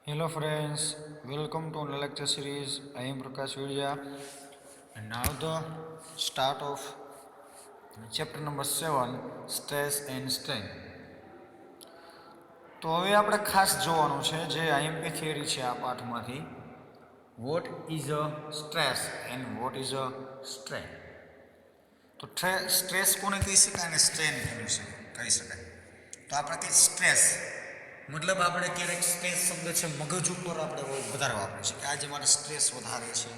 Hello friends, welcome to the lecture series. I am Prakash Vidya and now the start of chapter number 7 stress and strain. તો હવે આપણે ખાસ જોવાનું છે જે આઈએમપી થિયરી છે આ પાઠમાંથી what is a stress and what is a strain. તો સ્ટ્રેસ કોને કહી શકાય અને સ્ટ્રેન કહી શકાય. તો આપણે કઈ સ્ટ્રેસ મતલબ આપણે ક્યારેક સ્ટ્રેસ શબ્દ છે મગજ ઉપર આપણે વધારે વાપરીએ છીએ કે આજે મારે સ્ટ્રેસ વધારે છે,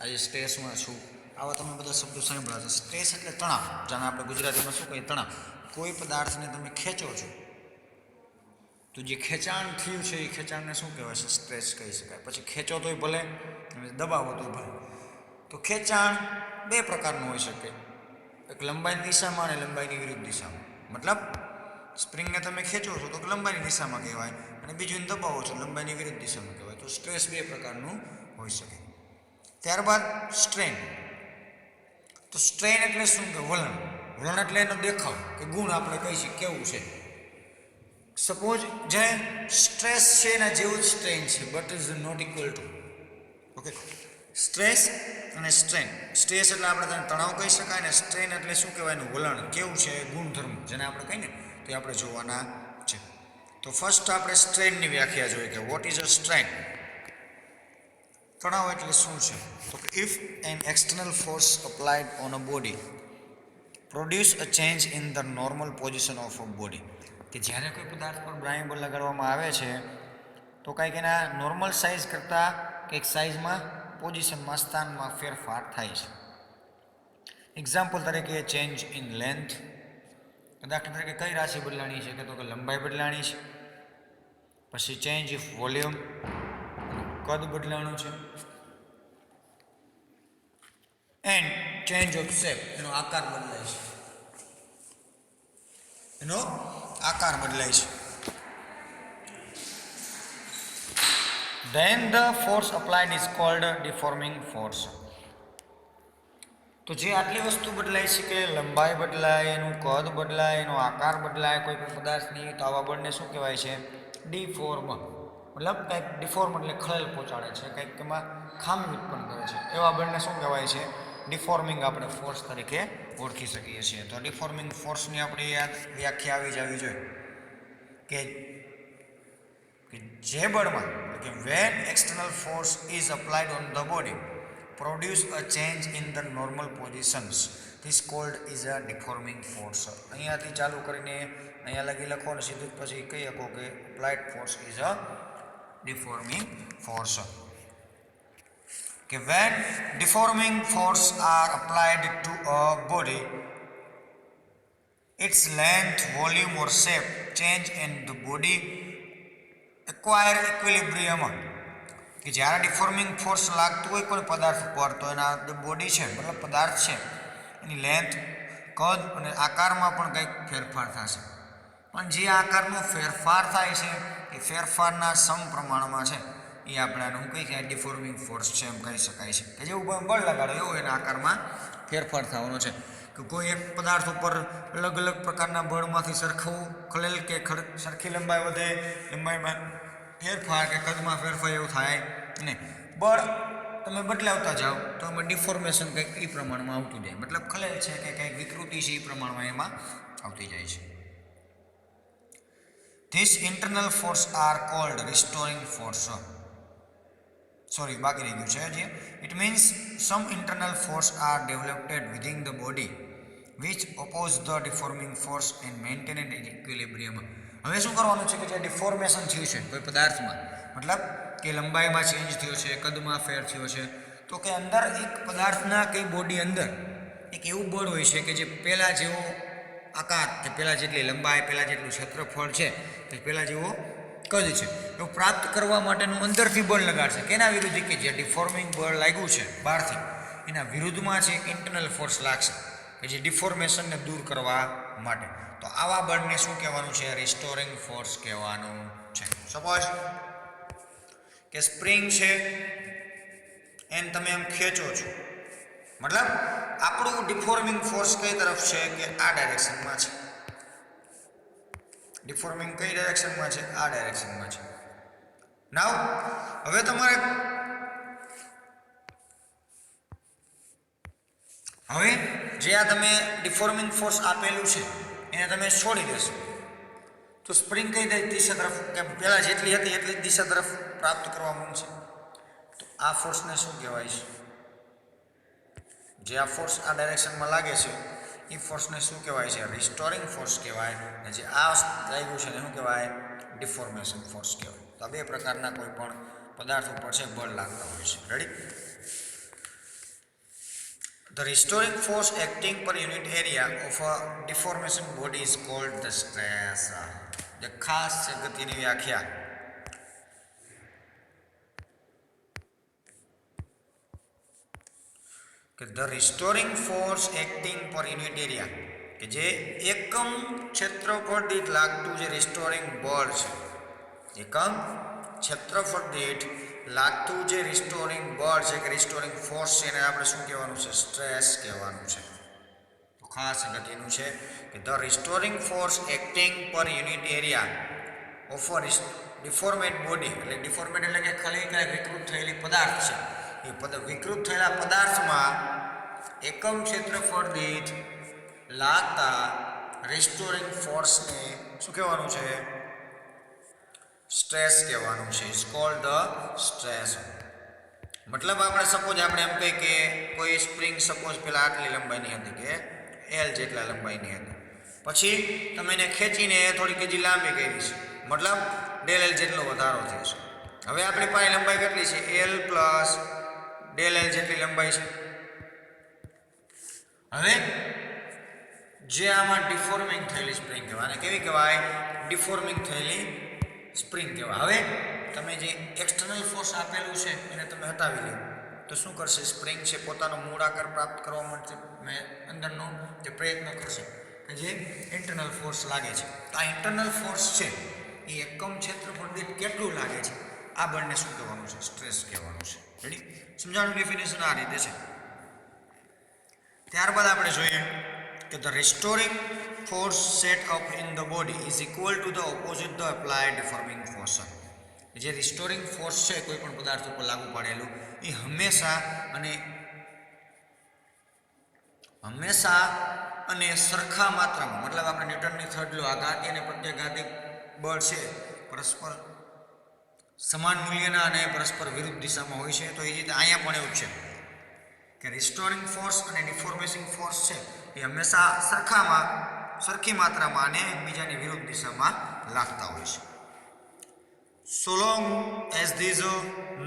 આજે સ્ટ્રેસમાં છું, આવા તમે બધા શબ્દો સાંભળ્યા છે. સ્ટ્રેસ એટલે તણાવ, જાણે આપણે ગુજરાતીમાં શું કહીએ તણાવ. કોઈ પદાર્થને તમે ખેંચો છો તો જે ખેંચાણ થયું છે એ ખેંચાણને શું કહેવાય છે? સ્ટ્રેસ કહી શકાય. પછી ખેંચો તોય ભલે દબાવો તોય ભલે. તો ખેંચાણ બે પ્રકારનું હોઈ શકે, એક લંબાઈની દિશામાં અને લંબાઈની વિરુદ્ધ દિશામાં. મતલબ સ્પ્રિંગને તમે ખેંચો છો તો લંબાઈની દિશામાં કહેવાય અને બીજું દબાવો છો લંબાઈની વિરુદ્ધ દિશામાં કહેવાય. તો સ્ટ્રેસ બે પ્રકારનું હોઈ શકે. ત્યારબાદ સ્ટ્રેન. તો સ્ટ્રેન એટલે શું કે વલણ. વલણ એટલે એનો દેખાવ કે ગુણ આપણે કહી શકીએ કેવું છે. સપોઝ જે સ્ટ્રેસ છે એના જેવું જ સ્ટ્રેન છે but is not equal to. Okay, stress અને સ્ટ્રેન. સ્ટ્રેસ એટલે આપણે તેને તણાવ કહી શકાય અને સ્ટ્રેન એટલે શું કહેવાય એનું વલણ કેવું છે, ગુણધર્મ જેને આપણે કહીએ ને તો આપણે જોવાના છે. તો ફર્સ્ટ આપણે સ્ટ્રેનની વ્યાખ્યા જોઈએ કે વોટ ઇઝ અ સ્ટ્રેન. તણાવ એટલે શું છે? તો કે if an external force applied on a body produce a change in the normal position of a body. કે જ્યારે કોઈ પદાર્થ પર બાહ્ય બળ લગાડવામાં આવે છે તો કંઈક એના નોર્મલ સાઇઝ કરતાં કંઈક સાઇઝમાં પોઝિશનમાં સ્થાનમાં ફેરફાર થાય છે. એક્ઝામ્પલ તરીકે ચેન્જ ઇન લેન્થ. દાખલા તરીકે કઈ રાશિ બદલાણી છે કે તો કે લંબાઈ બદલાણી છે. પછી ચેન્જ ઇફ વોલ્યુમ, કદ બદલાણું છે. એન્ડ ચેન્જ ઓફ શેપ, એનો આકાર બદલાય છે. એનો આકાર બદલાય છે. Then the force applied is called deforming force. તો જે આટલી વસ્તુ બદલાય છે કે લંબાઈ બદલાય, એનું કદ બદલાય, એનો આકાર બદલાય કોઈ પણ પદાર્થની, તો આવા બળને શું કહેવાય છે? ડિફોર્મ. મતલબ કંઈક ડિફોર્મ એટલે ખલેલ પહોંચાડે છે, કંઈક એમાં ખામી ઉત્પન્ન કરે છે, એવા બળને શું કહેવાય છે? ડિફોર્મિંગ આપણે ફોર્સ તરીકે ઓળખી શકીએ છીએ. તો ડિફોર્મિંગ ફોર્સની આપણી વ્યાખ્યા આવી જ આવી જોઈએ કે જે બળમાં કે when external force is applied on the body produce a change in the normal positions, this called is a deforming force. અહીંયાથી ચાલુ કરીને અહીંયા લગી લખો ને સીધું પછી કહી શકો કે applied force is a deforming force. કે when deforming force are applied to a body, its length, volume or shape change and the body acquire equilibrium. કે જ્યારે ડિફોર્મિંગ ફોર્સ લાગતું હોય કોઈ પદાર્થ ઉપર તો એના બોડી છે મતલબ પદાર્થ છે એની લેન્થ, કદ અને આકારમાં પણ કંઈક ફેરફાર થશે. પણ જે આકારનો ફેરફાર થાય છે એ ફેરફારના સમપ્રમાણમાં છે, એ આપણે શું કહી શકાય? ડિફોર્મિંગ ફોર્સ છે એમ કહી શકાય છે. કે જેવું બળ લગાડો એવો એના આકારમાં ફેરફાર થવાનો છે. કે કોઈ એક પદાર્થ ઉપર અલગ અલગ પ્રકારના બળમાંથી સરખું ખલેલ કે સરખી લંબાઈ વધે, લંબાઈમાં ફેરફાર કે કદમાં ફેરફાર એવું થાય ને બળ તમે બદલાવતા જાઓ તો એમાં ડિફોર્મેશન કંઈક એ પ્રમાણમાં આવતું જાય. મતલબ ખલેલ છે કે કંઈક વિકૃતિ છે એ પ્રમાણમાં એમાં આવતી જાય છે. These internal force are called restoring force. બાકી રહી ગયું છે જે. It means some internal force are developed within the body which oppose the deforming force and maintain an equilibrium. હવે શું કરવાનું છે કે જે ડિફોર્મેશન થયું છે કોઈ પદાર્થમાં, મતલબ કે લંબાઈમાં ચેન્જ થયો છે, કદમાં ફેર થયો છે, તો કે અંદર એક પદાર્થના કે બોડી અંદર એક એવું બળ હોય છે કે જે પહેલાં જેવો આકાર કે પહેલાં જેટલી લંબાઈ, પહેલાં જેટલું ક્ષેત્રફળ છે કે પહેલાં જેવો કદ છે એવું પ્રાપ્ત કરવા માટેનું અંદરથી બળ લગાડશે. કેના વિરુદ્ધ? કે જે ડિફોર્મિંગ બળ લાગ્યું છે બહારથી એના વિરુદ્ધમાં છે ઇન્ટરનલ ફોર્સ લાગશે કે જે ડિફોર્મેશનને દૂર કરવા માટે. તો આવા બળને શું કહેવાનું છે? રિસ્ટોરિંગ ફોર્સ કહેવાનું છે. સપોઝ કે સ્પ્રિંગ છે એને તમે એમ ખેંચો છો, મતલબ આપણું ડિફોર્મિંગ ફોર્સ કઈ તરફ છે? કે આ ડાયરેક્શનમાં છે. ડિફોર્મિંગ કઈ ડાયરેક્શનમાં છે? આ ડાયરેક્શનમાં છે. નાવ હવે તમારે હવે જે આ તમે ડિફોર્મિંગ ફોર્સ આપેલું છે એને તમે છોડી દેશો તો સ્પ્રિંગ કઈ દિશા તરફ કે પહેલાં જેટલી હતી એટલી જ દિશા તરફ પ્રાપ્ત કરવા માંગશે. તો આ ફોર્સને શું કહેવાય છે? જે આ ફોર્સ આ ડાયરેક્શનમાં લાગે છે એ ફોર્સને શું કહેવાય છે? રિસ્ટોરિંગ ફોર્સ કહેવાય. અને જે આ લાગ્યું છે એને શું કહેવાય? ડિફોર્મેશન ફોર્સ કહેવાય. તો આ બે પ્રકારના કોઈ પણ પદાર્થ ઉપર છે બળ લાગતા હોય છે. Ready? The restoring force acting per unit area of a deformation body is called the stress. જે ખાસ છે ગતિની વ્યાખ્યા કે the restoring force acting per unit area કે જે એકમ ક્ષેત્રફળ દીઠ લાગતું જે રિસ્ટોરિંગ બળ છે, એકમ ક્ષેત્રફળ દીઠ લાગતું જે રિસ્ટોરિંગ બળ છે કે રિસ્ટોરિંગ ફોર્સ છે એને આપણે શું કહેવાનું છે? સ્ટ્રેસ કહેવાનું છે. તો ખાસ અગત્યનું છે કે the restoring force acting per unit area of a deformed body, એટલે ડિફોર્મેડ એટલે કે ખલેલ વિકૃત થયેલી પદાર્થ છે, એ વિકૃત થયેલા પદાર્થમાં એકમ ક્ષેત્રફળ દીઠ લાગતા રિસ્ટોરિંગ ફોર્સને શું કહેવાનું છે? સ્ટ્રેસ કહેવાનું છે. Is called the stress. મતલબ આપણે સપોઝ આપણે એમ કહીએ કે કોઈ સ્પ્રિંગ સપોઝ પેલા આટલી લંબાઈની હતી કે એલ જેટલા લંબાઈની હતી, પછી તમે એને ખેંચીને થોડીક હજી લાંબી કરી છે, મતલબ ડેલ એલ જેટલો વધારો થયો છે. હવે આપણી પાસે લંબાઈ કેટલી છે? એલ પ્લસ ડેલ એલ જેટલી લંબાઈ છે. હવે જે આમાં ડિફોર્મિંગ થયેલી સ્પ્રિંગ કહેવાય, અને કેવી કહેવાય? ડિફોર્મિંગ થયેલી સ્પ્રિંગ કહેવાય. હવે તમે જે એક્સટર્નલ ફોર્સ આપેલું છે એને તમે હટાવી લો તો શું કરશે? સ્પ્રિંગ છે પોતાનો મૂળ આકાર પ્રાપ્ત કરવા માટે અંદરનો જે પ્રયત્ન કરશે કે જે ઇન્ટરનલ ફોર્સ લાગે છે. તો આ ઇન્ટરનલ ફોર્સ છે એ એકમ ક્ષેત્રફળ દીઠ કેટલું લાગે છે આ બળને શું કહેવાનું છે? સ્ટ્રેસ કહેવાનું છે. રેડી? સમજાણું? ડેફિનેશન આ રીતે છે. ત્યારબાદ આપણે જોઈએ કે the restoring force set up in the body is equal to the opposite the applied deforming force. જે રિસ્ટોરિંગ ફોર્સ છે કોઈ પણ પદાર્થ ઉપર લાગુ પાડેલું એ હંમેશા અને સરખા માત્રામાં, મતલબ આપણે ન્યૂટનની થર્ડ લો આઘાતી અને પ્રત્યાઘાતી બળ છે પરસ્પર સમાન મૂલ્યના અને પરસ્પર વિરુદ્ધ દિશામાં હોય છે. તો એ રીતે અહીંયા પણ એવું છે કે રિસ્ટોરિંગ ફોર્સ અને ડિફોર્મેશન ફોર્સ છે એ હંમેશા સરખી માત્રામાં અને એકબીજાની વિરુદ્ધ દિશામાં લાગતા હોય છે. So long as there is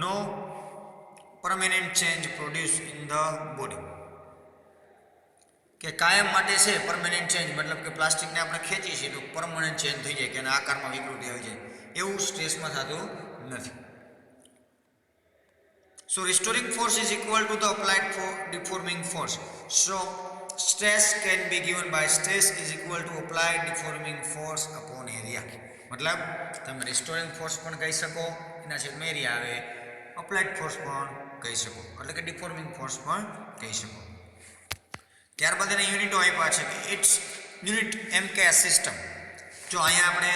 no permanent change produced in the body, કે કાયમ માટે છે પરમેનન્ટ ચેન્જ, મતલબ કે પ્લાસ્ટિકને આપણે ખેંચીએ છીએ તો પરમનન્ટ ચેન્જ થઈ જાય કે એના આકારમાં વિકૃતિ આવી જાય, એવું સ્ટ્રેસમાં થતું નથી. So restoring force is equal to the applied deforming force. So stress can be given by stress is equal to applied deforming force upon area. મતલબ તમે રિસ્ટોરિંગ ફોર્સ પણ કહી શકો, એના છેદમાં એરિયા આવે, અપ્લાઇડ ફોર્સ પણ કહી શકો, એટલે કે ડિફોર્મિંગ ફોર્સ પણ કહી શકો. ત્યારબાદ એના યુનિટો આપ્યા છે કે ઇટ્સ યુનિટ એમકેએસ સિસ્ટમ. જો અહીંયા આપણે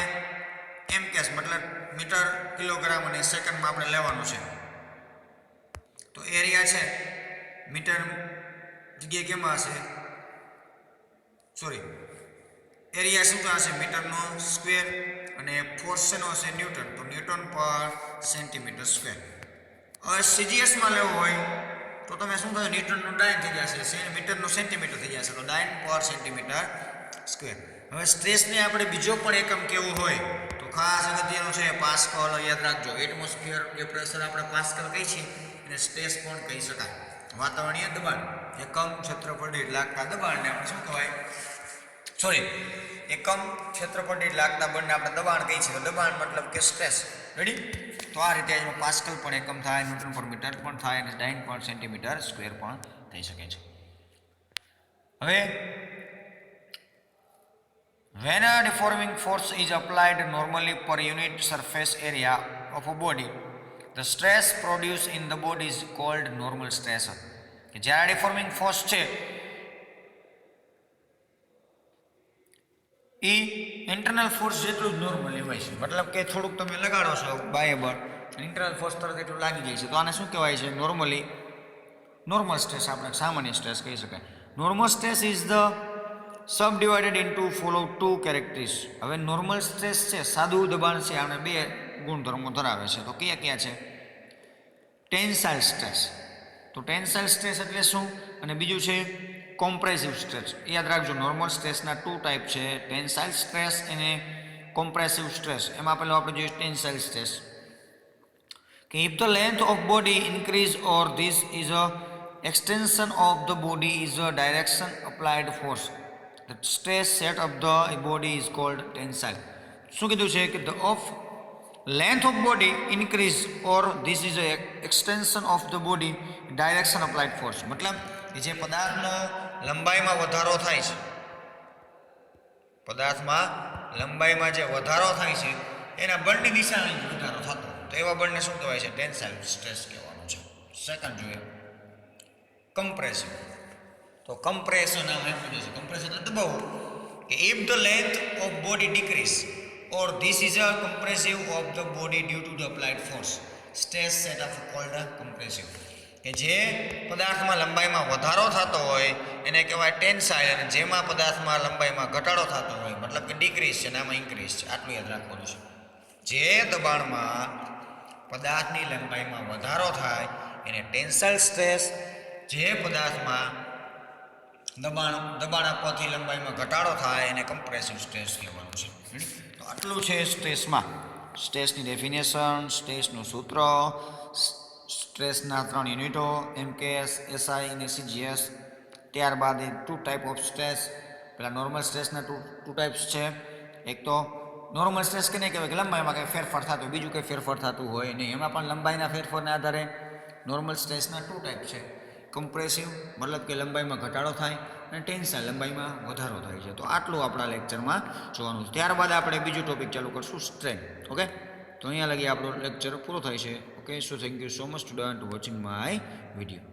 એમકેએસ મતલબ મીટર, કિલોગ્રામ અને સેકન્ડમાં આપણે લેવાનું છે. તો એરિયા છે મીટર જગ્યાએ કેમાં હશે? એરિયા શું હશે? મીટરનો સ્ક્વેર, અને ફોર્સ શેનો હશે? ન્યૂટન. તો ન્યૂટન પર સેન્ટીમીટર સ્ક્વેર. હવે સીજીએસમાં લેવો હોય તો તમે શું થશે? ન્યૂટનનું ડાયન થઈ જશે, મીટરનું સેન્ટીમીટર થઈ જશે, તો ડાયન પર સેન્ટીમીટર સ્ક્વેર. હવે સ્ટ્રેસને આપણે બીજો પણ એકમ કેવું હોય તો ખાસ અગત્યનું છે પાસ્કલ. યાદ રાખજો, એટમોસ્ફિયર જે પ્રેશર આપણે પાસ્કલ કહી છીએ એને સ્ટ્રેસ પણ કહી શકાય. વાતાવરણીય દબાણ, એકમ ક્ષેત્રફળ દીઠ લાગતા દબાણને આપણે શું કહેવાય? એકમ ક્ષેત્રફળ દીઠ લાગતા બળને આપણે દબાણ કહીએ છીએ. દબાણ મતલબ કે સ્ટ્રેસ. રેડી? તો આ રીતે એમાં પાસ્કલ પણ એકમ થાય, ન્યૂટન પર મીટર પણ થાય, અને ડાયન પર સેન્ટીમીટર સ્ક્વેર પણ થઈ શકે છે. હવે when a deforming force is applied normally per unit surface area of a body, the stress produced in the body is called normal stress. કે જ્યારે ડિફોર્મિંગ ફોર્સ છે એ ઇન્ટરનલ ફોર્સ જેટલું જ નોર્મલી હોય છે, મતલબ કે થોડુંક તમે લગાડો છો બાહ્ય બળ ઇન્ટરનલ ફોર્સ તરત એટલું લાગી જાય છે. તો આને શું કહેવાય છે? નોર્મલી નોર્મલ સ્ટ્રેસ, આપણે સામાન્ય સ્ટ્રેસ કહી શકાય. Normal stress is the subdivided into follow two characteristics. હવે નોર્મલ સ્ટ્રેસ છે, સાદું દબાણ છે, આપણે બે ગુણધર્મો ધરાવે છે. તો કયા કયા છે? Tensile stress. તો ટેન્સાઇલ સ્ટ્રેસ એટલે શું? અને બીજું છે કોમ્પ્રેસિવ સ્ટ્રેસ. યાદ રાખજો, નોર્મલ સ્ટ્રેસના ટુ ટાઈપ છે, ટેન્સાઇલ સ્ટ્રેસ અને કોમ્પ્રેસિવ સ્ટ્રેસ. એમાં પહેલાં આપણે જોઈએ ટેન્સાઇલ સ્ટ્રેસ. કે if the length of body increase or this is a extension of the body is a direction applied force, the stress set of the body is called tensile. શું કીધું છે? કે the of length of body increase or this is a extension of the body direction applied force. મતલબ કે જે પદાર્થનો લંબાઈમાં વધારો થાય છે, પદાર્થમાં લંબાઈમાં જે વધારો થાય છે એના બળની દિશામાં વધારો થતો, તો એવા બળને શું કહેવાય છે? ટેન્સાઇલ સ્ટ્રેસ કહેવાનું છે. સેકન્ડ જોઈએ કમ્પ્રેસિવ. તો કમ્પ્રેશન નામ આપ્યું છે. કમ્પ્રેશન એટલે દબાવવું. કે if the length of body decrease or this is a compressive of the body due to the applied force, stress set of called compressive. કે જે પદાર્થમાં લંબાઈમાં વધારો થતો હોય એને કહેવાય ટેન્સાઇલ, અને જેમાં પદાર્થમાં લંબાઈમાં ઘટાડો થતો હોય મતલબ કે ડિક્રીઝ છે અને આમાં ઇન્ક્રીઝ છે. આટલું યાદ રાખવાનું છે. જે દબાણમાં પદાર્થની લંબાઈમાં વધારો થાય એને ટેન્સાઇલ સ્ટ્રેસ, જે પદાર્થમાં દબાણ આપવાથી લંબાઈમાં ઘટાડો થાય એને કમ્પ્રેસિવ સ્ટ્રેસ કહેવાનું છે. તો આટલું છે સ્ટ્રેસમાં. સ્ટ્રેસની ડેફિનેશન, સ્ટ્રેસનું સૂત્ર, સ્ટ્રેસના 3 યુનિટો MKS, SI અને CGS. ત્યારબાદ એ ટુ ટાઈપ ઓફ સ્ટ્રેસ. પેલા નોર્મલ સ્ટ્રેસના ટુ ટાઈપ્સ છે. એક તો નોર્મલ સ્ટ્રેસ કેને કહેવાય? કે લંબાઈમાં કંઈ ફેરફાર થતો, બીજું કંઈ ફેરફાર થતું હોય નહીં. એમાં પણ લંબાઈના ફેરફારના આધારે નોર્મલ સ્ટ્રેસના ટુ ટાઈપ છે. કમ્પ્રેસિવ મતલબ કે લંબાઈમાં ઘટાડો થાય, અને ટેન્સાઇલ લંબાઈમાં વધારો થાય છે. તો આટલું આપણા લેક્ચરમાં જોવાનું છે. ત્યારબાદ આપણે બીજું ટોપિક ચાલુ કરશું, સ્ટ્રેન. ઓકે, તો અહીંયા લગી આપણો લેક્ચર પૂરો થાય છે. Okay, so thank you so much student watching my video.